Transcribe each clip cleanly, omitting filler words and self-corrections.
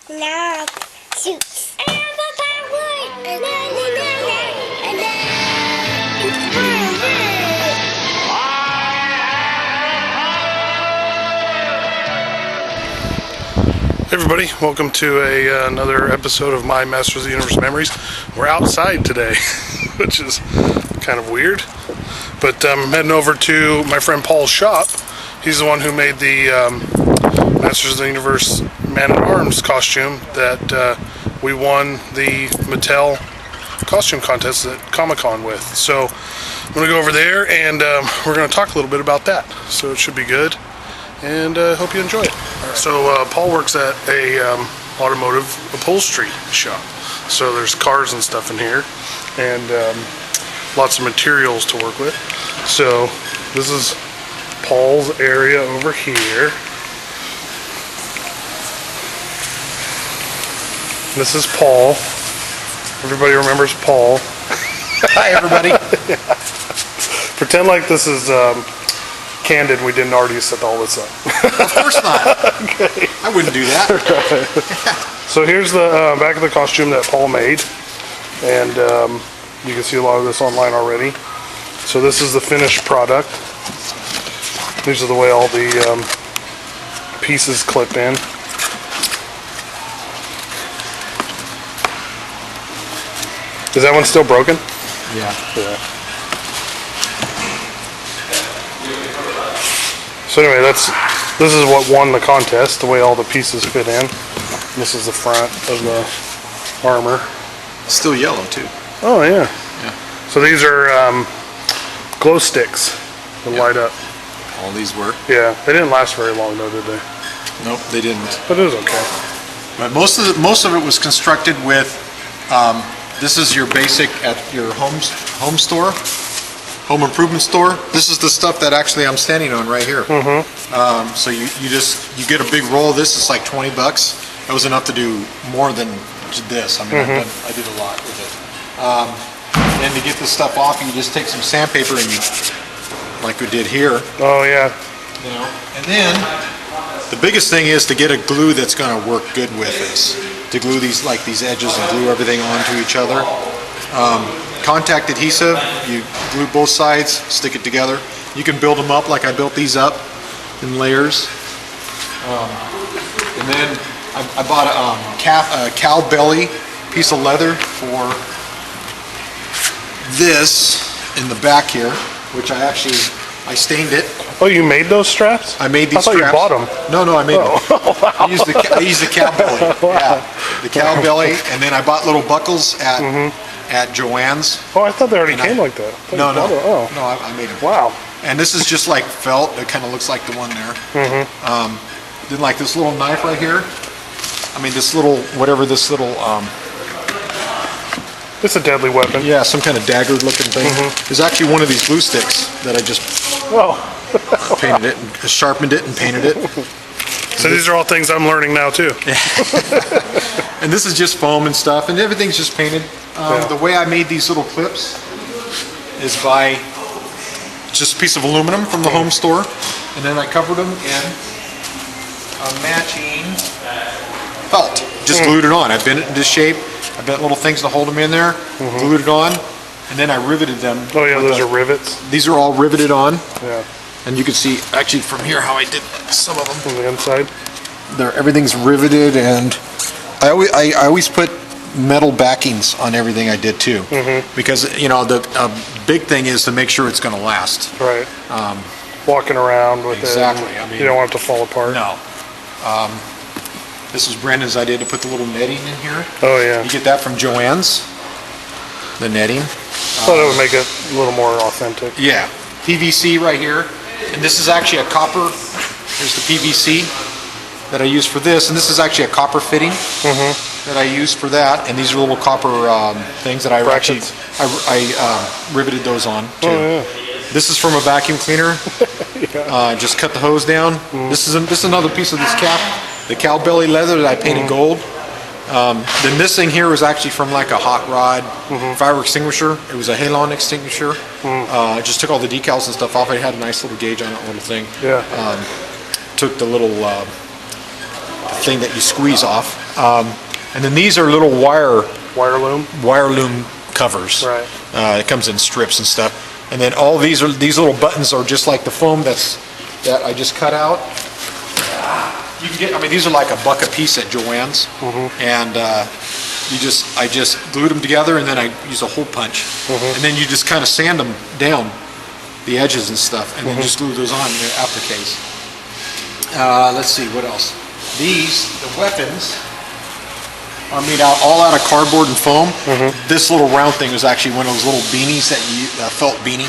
Now, shoot. And the power. And Hey everybody, welcome to another episode of my Masters of the Universe Memories. We're outside today, which is kind of weird, but I'm heading over to my friend Paul's shop. He's the one who made the Masters of the Universe Man-at-Arms costume that we won the Mattel costume contest at Comic-Con with. So I'm going to go over there and we're going to talk a little bit about that. So it should be good, and hope you enjoy it. So Paul works at a automotive upholstery shop. So there's cars and stuff in here, and lots of materials to work with. So this is Paul's area over here. This is Paul. Everybody remembers Paul. Hi everybody. Yeah. Pretend like this is candid. We didn't already set all this up. Of course not. Okay. I wouldn't do that. So here's the back of the costume that Paul made, and you can see a lot of this online already. So this is the finished product. These are the way all the pieces clip in. Is that one still broken? Yeah. Yeah. So anyway, this is what won the contest, the way all the pieces fit in. This is the front of the armor. Still yellow too. Oh yeah. Yeah. So these are glow sticks that light up. All these were. Yeah, they didn't last very long though, did they? Nope, they didn't. But it was okay. But most of it was constructed with. This is your basic at your home store, home improvement store. This is the stuff that actually I'm standing on right here. Mm-hmm. So you get a big roll of this. It's like $20. That was enough to do more than this. I mean, I did a lot with it. And to get this stuff off, you just take some sandpaper and you, like we did here. Oh yeah. You know, and then the biggest thing is to get a glue that's going to work good with this. To glue these edges and glue everything onto each other. Contact adhesive, you glue both sides, stick it together. You can build them up like I built these up in layers. And then I bought a cow belly piece of leather for this in the back here, which I stained it. Oh, you made those straps? I made these straps. I thought you bought them. No, I made them. Wow. I used the cow belly. Wow. Yeah, the cow belly, and then I bought little buckles at Joann's. Oh, I thought they already came like that. No. Oh. No, I made them. Wow. And this is just like felt. It kind of looks like the one there. Then like this little knife right here. I mean, this little It's a deadly weapon. Yeah, some kind of dagger looking thing. There's actually one of these glue sticks that I just painted it and sharpened it and painted it. So these are all things I'm learning now too. And this is just foam and stuff, and everything's just painted. The way I made these little clips is by just a piece of aluminum from the home store, and then I covered them in a matching felt. Just glued it on. I bent it into shape. I bent little things to hold them in there, glued it on, and then I riveted them. Oh yeah, those are rivets. These are all riveted on. Yeah. And you can see actually from here how I did some of them. From the inside. Everything's riveted, and I always put metal backings on everything I did too, because you know the big thing is to make sure it's going to last. Right. Walking around with exactly. it. I mean, you don't want it to fall apart. No. This was Brandon's idea to put the little netting in here. Oh yeah. You get that from Joann's. The netting. Thought it would make it a little more authentic. Yeah. PVC right here, and this is actually a copper. Here's the PVC that I use for this, and this is actually a copper fitting that I use for that. And these are little copper things that I brackets. riveted those on too. Oh, yeah. This is from a vacuum cleaner. Just cut the hose down. This is another piece of this cap. The cow belly leather that I painted gold. Then this thing here was actually from like a hot rod fire extinguisher. It was a halon extinguisher. I just took all the decals and stuff off. I had a nice little gauge on that little thing. Yeah. Took the little thing that you squeeze off. And then these are little wire Loom. covers. Right. It comes in strips and stuff. And then all these little buttons are just like the foam that I just cut out. You can get, I mean, these are like $1 a piece at Joann's, and I just glued them together, and then I use a hole punch, and then you just kind of sand them down, the edges and stuff, and then just glue those on in your appliques. Let's see, what else? The weapons are made all out of cardboard and foam. This little round thing is actually one of those little beanies that felt beanie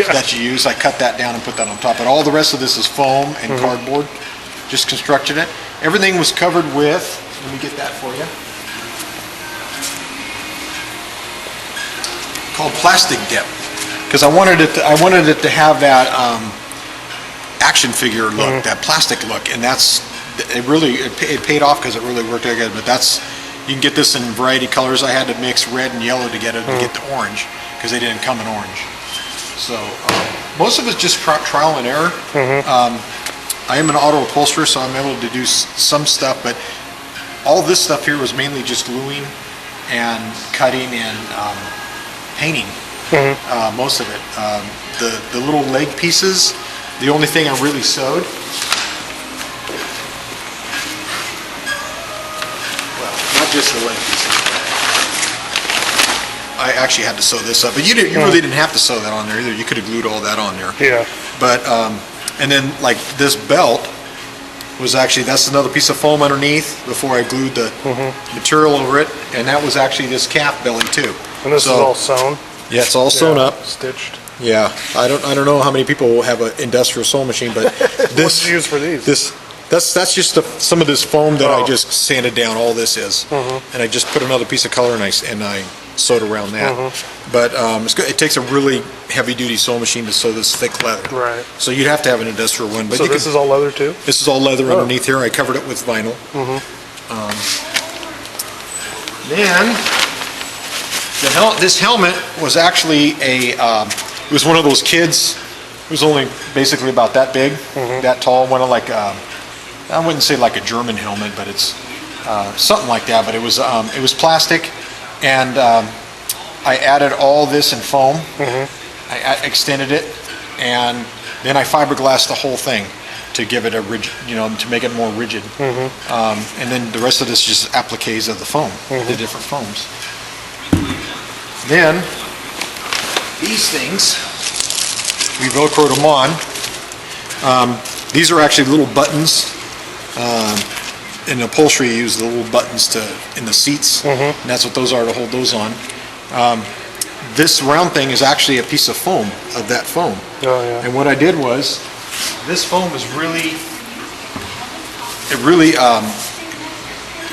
that you use. I cut that down and put that on top, but all the rest of this is foam and cardboard. Just constructed it. Everything was covered with, let me get that for you, called plastic dip, because I wanted it to have that action figure look, that plastic look, and it paid off because it really worked out good. But you can get this in a variety of colors. I had to mix red and yellow together to get the orange, because they didn't come in orange. So most of it's just trial and error. I am an auto upholsterer, so I'm able to do some stuff, but all this stuff here was mainly just gluing and cutting and painting, most of it. The little leg pieces, the only thing I really sewed, well, not just the leg pieces. I actually had to sew this up, but you really didn't have to sew that on there either. You could have glued all that on there. Yeah. But and then like this belt was actually, that's another piece of foam underneath before I glued the material over it, and that was actually this calf belly too. And this is all sewn? Yeah, it's all sewn up. Stitched. Yeah, I don't know how many people have an industrial sewing machine, but this. What's you use for these? That's just some of this foam that I just sanded down. All this is, and I just put another piece of color and I sewed around that. But it's good. It takes a really heavy-duty sewing machine to sew this thick leather. Right. So you'd have to have an industrial one. But so this is all leather too? This is all leather underneath here. I covered it with vinyl. Then this helmet was actually it was one of those kids. It was only basically about that big, that tall. One of like I wouldn't say like a German helmet, but it's something like that. But it was plastic, and I added all this in foam. I extended it, and then I fiberglassed the whole thing to give it a rigid, to make it more rigid. And then the rest of this is just appliques of the foam, the different foams. Then these things, we Velcroed them on. These are actually little buttons. In upholstery, you use the little buttons in the seats, and that's what those are, to hold those on. This round thing is actually a piece of foam, of that foam. Oh, yeah. And what I did was, this foam is really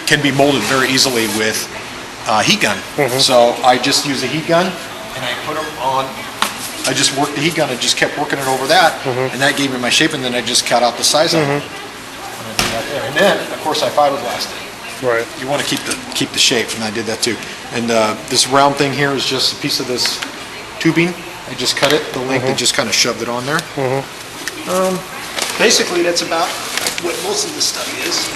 can be molded very easily with a heat gun. So I just use a heat gun, and I put them on. I just worked the heat gun and just kept working it over that, and that gave me my shape, and then I just cut out the size of it. And then, of course, I fiberglassed it. Right. You want to keep the shape, and I did that too. And this round thing here is just a piece of this tubing. I just cut it the length and just kind of shoved it on there. Basically, that's about what most of this stuff is.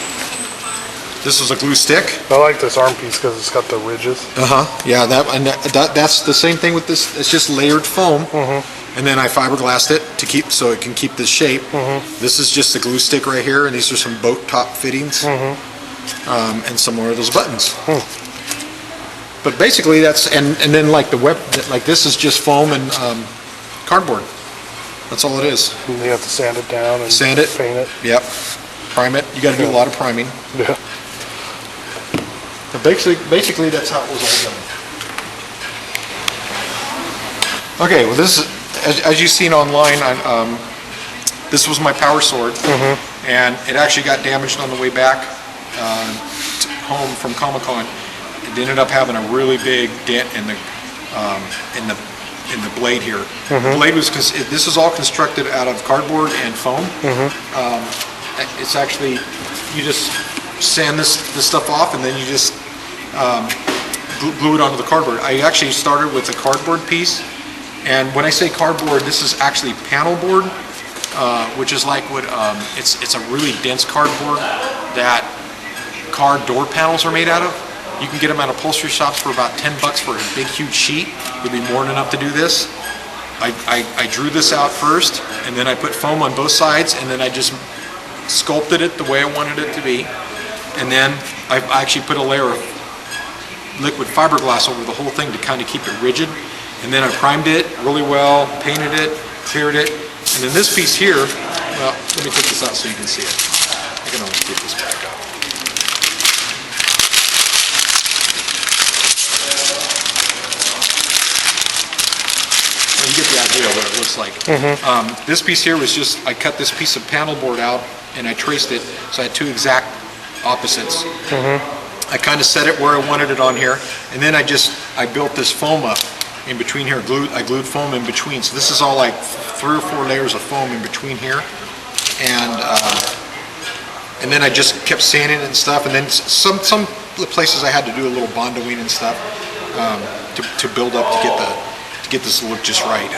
This is a glue stick. I like this arm piece because it's got the ridges. Yeah, that's the same thing with this. It's just layered foam. And then I fiberglassed it so it can keep this shape. This is just a glue stick right here, and these are some boat top fittings, and some more of those buttons. But basically, that's and then like this is just foam and cardboard. That's all it is. And you have to sand it down and sand it, paint it. Yep, prime it. You got to do a lot of priming. Yeah. But basically, that's how it was all done. Okay, well this is. As you've seen online, this was my power sword, and it actually got damaged on the way back home from Comic-Con. It ended up having a really big dent in the blade here. The blade was this is all constructed out of cardboard and foam. It's actually, you just sand this stuff off, and then you just glue it onto the cardboard. I actually started with a cardboard piece. And when I say cardboard, this is actually panel board, which is like what it's a really dense cardboard that car door panels are made out of. You can get them at upholstery shops for about $10 for a big, huge sheet. It'd be more than enough to do this. I drew this out first, and then I put foam on both sides, and then I just sculpted it the way I wanted it to be. And then I actually put a layer of liquid fiberglass over the whole thing to kind of keep it rigid. And then I primed it really well, painted it, cleared it. And then this piece here, well, let me take this out so you can see it. I can always get this back up. And you get the idea of what it looks like. This piece here was just, I cut this piece of panel board out and I traced it, so I had two exact opposites. I kind of set it where I wanted it on here, and then I built this foam up in between here. I glued foam in between, so this is all like 3 or 4 layers of foam in between here, and then I just kept sanding it and stuff, and then some places I had to do a little bondoing and stuff to build up to get this to look just right.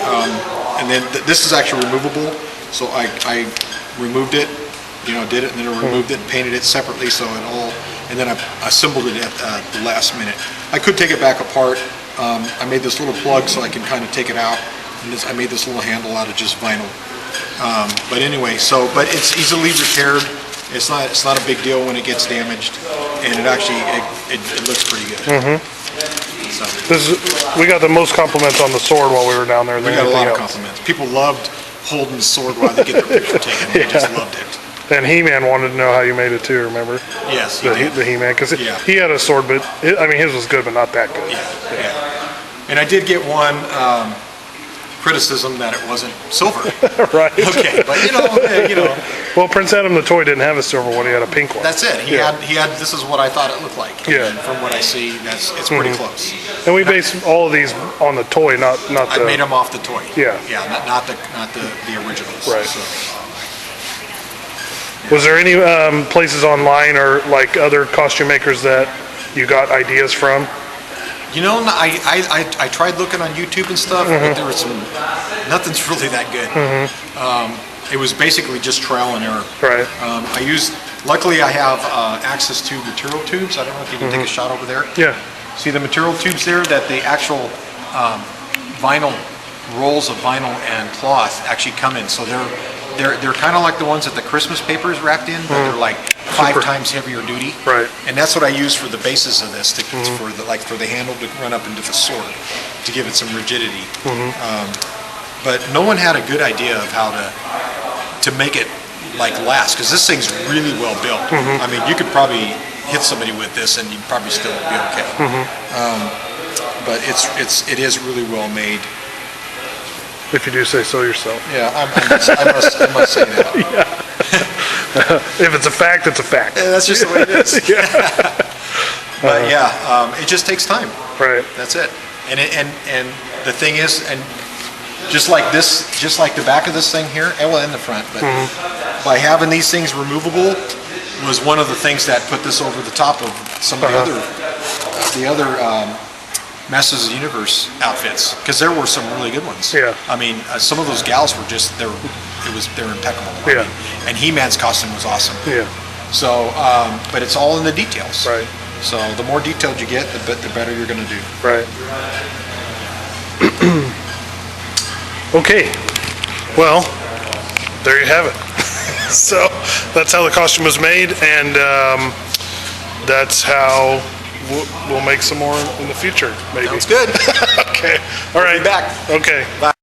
And then this is actually removable, so I removed it, did it, and then I removed it and painted it separately, so it all, and then I assembled it at the last minute. I could take it back apart. I made this little plug so I can kind of take it out, and I made this little handle out of just vinyl. But anyway, but it's easily repaired. It's not a big deal when it gets damaged, and it actually it looks pretty good. So, we got the most compliments on the sword while we were down there. We got a lot of compliments. People loved holding the sword while they get their picture taken. They just loved it. And He-Man wanted to know how you made it too, remember? Yes, the He-Man, because he had a sword, but his was good, but not that good. Yeah. And I did get one criticism that it wasn't silver. Right. Okay, but you know. Well, Prince Adam the toy didn't have a silver one; he had a pink one. That's it. He had. This is what I thought it looked like. Yeah. And from what I see, it's pretty close. And we based all of these on the toy, not the. I made them off the toy. Yeah. Yeah, not the originals. Right. So. Was there any places online or like other costume makers that you got ideas from? I tried looking on YouTube and stuff, but there was nothing's really that good. It was basically just trial and error. Right. Luckily I have access to material tubes. I don't know if you can take a shot over there. Yeah. See the material tubes there, that the actual vinyl, rolls of vinyl and cloth actually come in. So they're kind of like the ones that the Christmas paper is wrapped in, but they're like 5 times heavier duty. Right. And that's what I use for the basis of this, for the handle to run up into the sword, to give it some rigidity. But no one had a good idea of how to make it last, because this thing's really well built. I mean, you could probably hit somebody with this and you'd probably still be okay. But it is really well made. If you do say so yourself. Yeah, I must say that. If it's a fact, it's a fact. Yeah, that's just the way it is. But it just takes time. Right. That's it. And the thing is, and just like the back of this thing here, and the front, but by having these things removable was one of the things that put this over the top of some of the other Masters of the Universe outfits, because there were some really good ones. Yeah. I mean, some of those gals were just they're impeccable. Yeah. I mean, and He-Man's costume was awesome. Yeah. So, but it's all in the details. Right. So the more detailed you get, the better you're going to do. Right. Okay. Well, there you have it. So that's how the costume was made, and that's how we'll make some more in the future, maybe. Sounds good. Okay. All right. We'll be back. Okay. Bye.